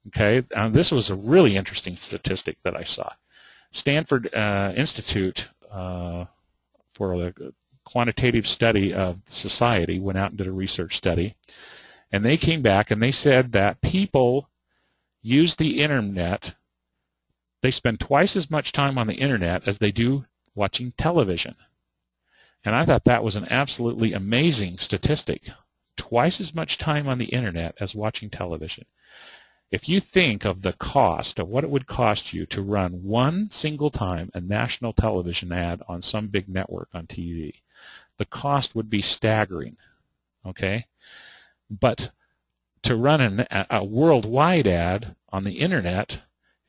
Okay, this was a really interesting statistic that I saw. Stanford Institute for a quantitative study of society went out and did a research study, and they came back and they said that people use the internet, they spend twice as much time on the internet as they do watching television. And I thought that was an absolutely amazing statistic. Twice as much time on the internet as watching television. If you think of the cost of what it would cost you to run one single time a national television ad on some big network on TV, the cost would be staggering, okay? But to run a worldwide ad on the internet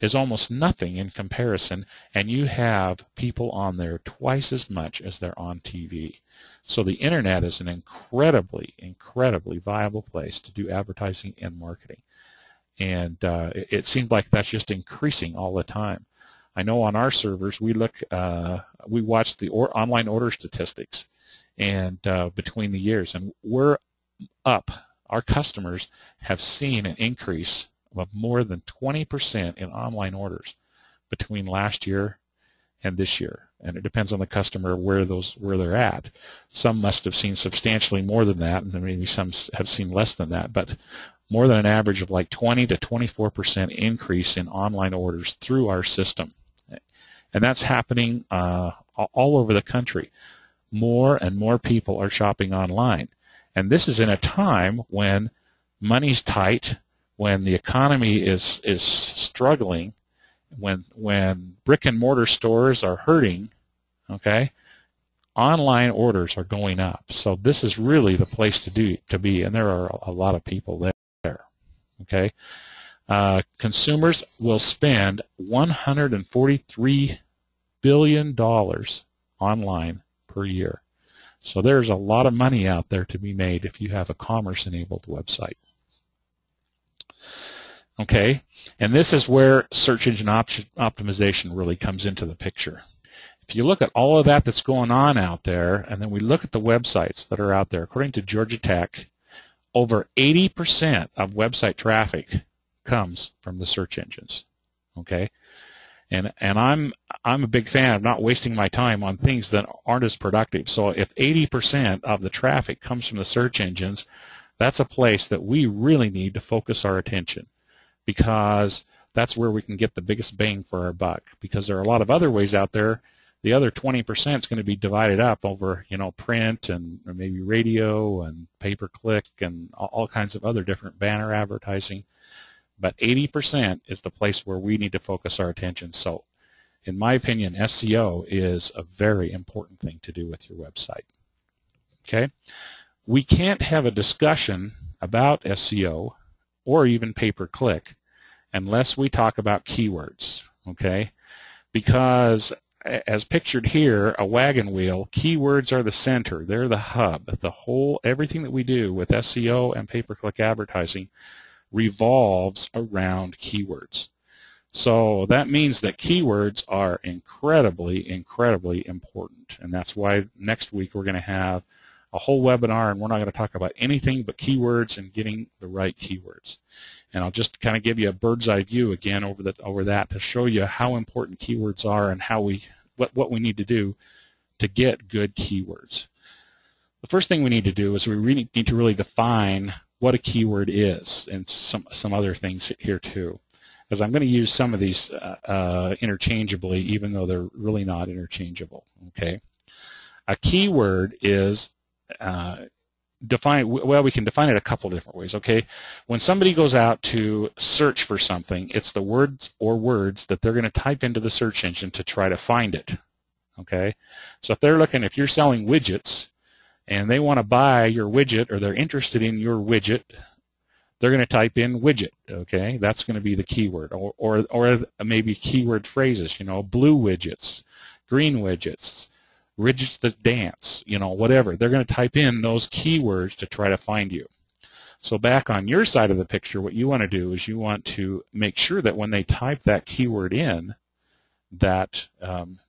is almost nothing in comparison, and you have people on there twice as much as they're on TV. So the internet is an incredibly, incredibly viable place to do advertising and marketing. And it seems like that's just increasing all the time. I know on our servers we look, we watch the online order statistics, and between the years, and we're up. Our customers have seen an increase of more than 20% in online orders between last year and this year. And it depends on the customer where they're at. Some must have seen substantially more than that, and maybe some have seen less than that. But more than an average of like 20 to 24% increase in online orders through our system. And that's happening all over the country. More and more people are shopping online. And this is in a time when money's tight, when the economy is struggling, when brick and mortar stores are hurting, okay? Online orders are going up. So this is really the place to be, and there are a lot of people there. Okay, consumers will spend $143 billion online per year. So there's a lot of money out there to be made if you have a commerce-enabled website. Okay, and this is where search engine optimization really comes into the picture. If you look at all of that that's going on out there, and then we look at the websites that are out there, according to Georgia Tech, over 80% of website traffic comes from the search engines. Okay, and I'm a big fan of not wasting my time on things that aren't as productive. So if 80% of the traffic comes from the search engines, that's a place that we really need to focus our attention, because that's where we can get the biggest bang for our buck. Because there are a lot of other ways out there. The other 20% is going to be divided up over, print and or maybe radio and pay-per-click and all kinds of other different banner advertising. But 80% is the place where we need to focus our attention. So, in my opinion, SEO is a very important thing to do with your website. Okay? We can't have a discussion about SEO or even pay-per-click unless we talk about keywords. Okay? Because as pictured here, a wagon wheel, keywords are the center. They're the hub. Everything that we do with SEO and pay-per-click advertising revolves around keywords. So that means that keywords are incredibly, incredibly important. And that's why next week we're going to have a whole webinar, and we're not going to talk about anything but keywords and getting the right keywords. And I'll just kind of give you a bird's eye view again over that to show you how important keywords are and how what we need to do to get good keywords. The first thing we need to do is we really need to really define what a keyword is, and some other things here too, because I'm going to use some of these interchangeably, even though they're really not interchangeable. Okay, a keyword is we can define it a couple different ways. Okay, when somebody goes out to search for something, it's the words that they're going to type into the search engine to try to find it. Okay, so if you're selling widgets and they want to buy your widget, or they're interested in your widget, they're going to type in widget. Okay, that's going to be the keyword, or maybe keyword phrases. Blue widgets, green widgets, widgets that dance, whatever. They're going to type in those keywords to try to find you. So back on your side of the picture, what you want to do is you want to make sure that when they type that keyword in, that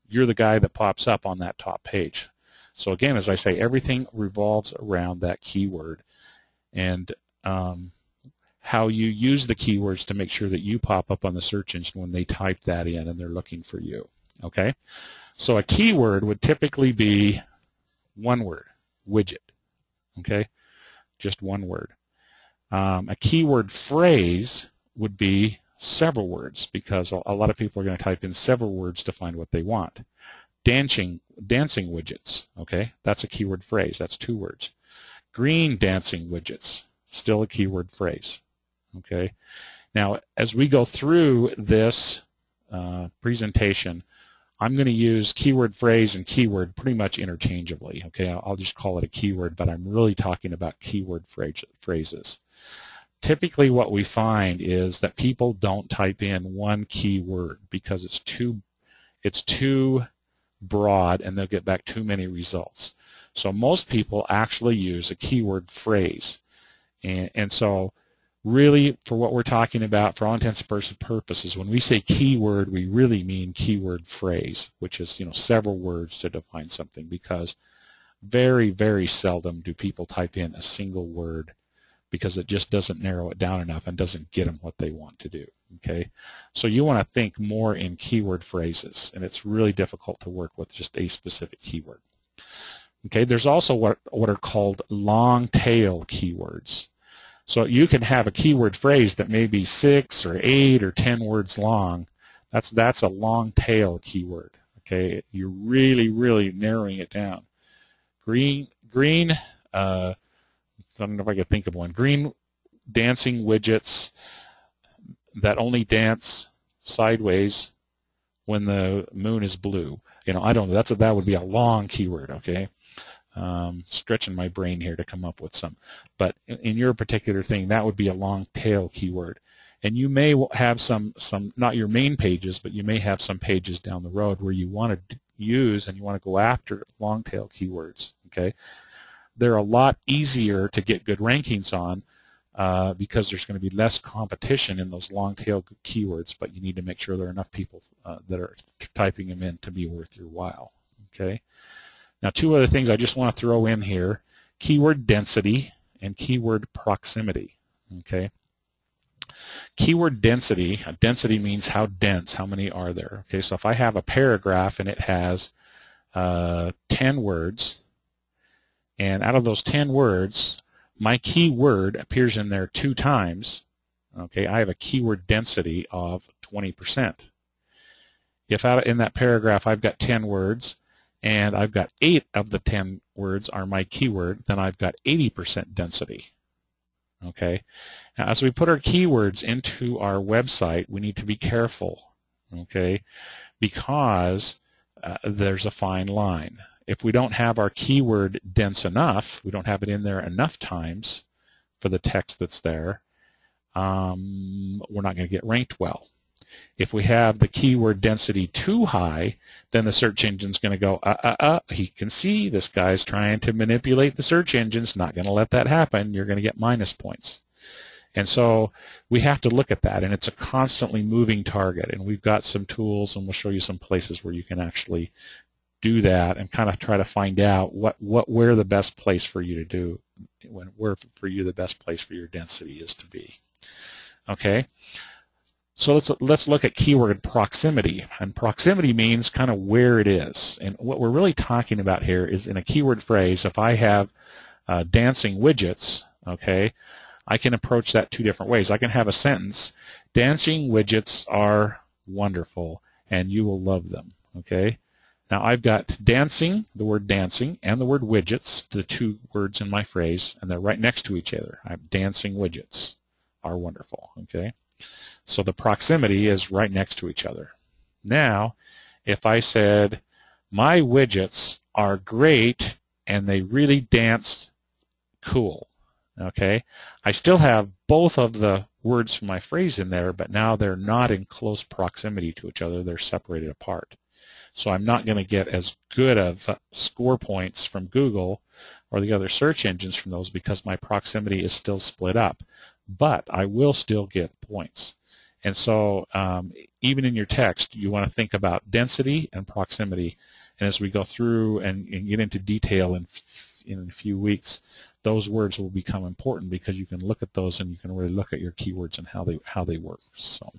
you're the guy that pops up on that top page. So again, as I say, everything revolves around that keyword. And how you use the keywords to make sure that you pop up on the search engine when they type that in and they're looking for you. Okay? So a keyword would typically be one word, widget. Okay? Just one word. A keyword phrase would be several words, because a lot of people are going to type in several words to find what they want. Dancing widgets, okay, that's a keyword phrase. That's 2 words. Green dancing widgets, still a keyword phrase. Okay. Now, as we go through this presentation, I'm going to use keyword phrase and keyword pretty much interchangeably. Okay, I'll just call it a keyword, but I'm really talking about keyword phrases. Typically what we find is that people don't type in one keyword because it's too broad and they'll get back too many results. So most people actually use a keyword phrase. And so really, for what we're talking about, for all intents and purposes, when we say keyword, we really mean keyword phrase, which is, several words to define something, because very, very seldom do people type in a single word, because it just doesn't narrow it down enough and doesn't get them what they want to do. Okay, so you want to think more in keyword phrases, and it's really difficult to work with just a specific keyword. Okay, there's also what are called long tail keywords. So you can have a keyword phrase that may be 6 or 8 or 10 words long. That's a long tail keyword. Okay, you're really, really narrowing it down. Green. I don't know if I could think of one. Green dancing widgets that only dance sideways when the moon is blue. I don't know. That would be a long keyword. Okay, stretching my brain here to come up with some. But in your particular thing, that would be a long tail keyword. And you may have some not your main pages, but you may have some pages down the road where you want to use and you want to go after long tail keywords. Okay. They're a lot easier to get good rankings on because there's going to be less competition in those long tail keywords, but you need to make sure there are enough people that are typing them in to be worth your while. Okay. Now, 2 other things I just want to throw in here: keyword density and keyword proximity. Okay. Keyword density. Density means how dense, how many are there. Okay, so if I have a paragraph and it has 10 words, and out of those 10 words, my keyword appears in there 2 times, okay, I have a keyword density of 20%. If out in that paragraph I've got 10 words, and I've got 8 of the 10 words are my keyword, then I've got 80% density. Okay. Now, as we put our keywords into our website, we need to be careful, okay, because there's a fine line. If we don't have our keyword dense enough, we don't have it in there enough times for the text that's there, we're not going to get ranked well. If we have the keyword density too high, then the search engine's going to go, he can see this guy's trying to manipulate the search engine's not going to let that happen. You're going to get minus points. And so we have to look at that, and it's a constantly moving target. And we've got some tools, and we'll show you some places where you can actually do that and kind of try to find out where the best place for you to do, where for you the best place for your density is to be. Okay. So let's look at keyword proximity. And proximity means kind of where it is. And what we're really talking about here is in a keyword phrase, if I have dancing widgets, okay, I can approach that 2 different ways. I can have a sentence, dancing widgets are wonderful and you will love them, okay? Now I've got dancing, the word dancing, and the word widgets, the 2 words in my phrase, and they're right next to each other. I have dancing widgets are wonderful, okay? So the proximity is right next to each other. Now, if I said, my widgets are great and they really dance cool, okay, I still have both of the words from my phrase in there, but now they're not in close proximity to each other. They're separated apart. So I'm not going to get as good of score points from Google or the other search engines from those because my proximity is still split up. But I will still get points. And so even in your text, you want to think about density and proximity. And as we go through and get into detail in a few weeks, those words will become important because you can look at those and you can really look at your keywords and how they work. So.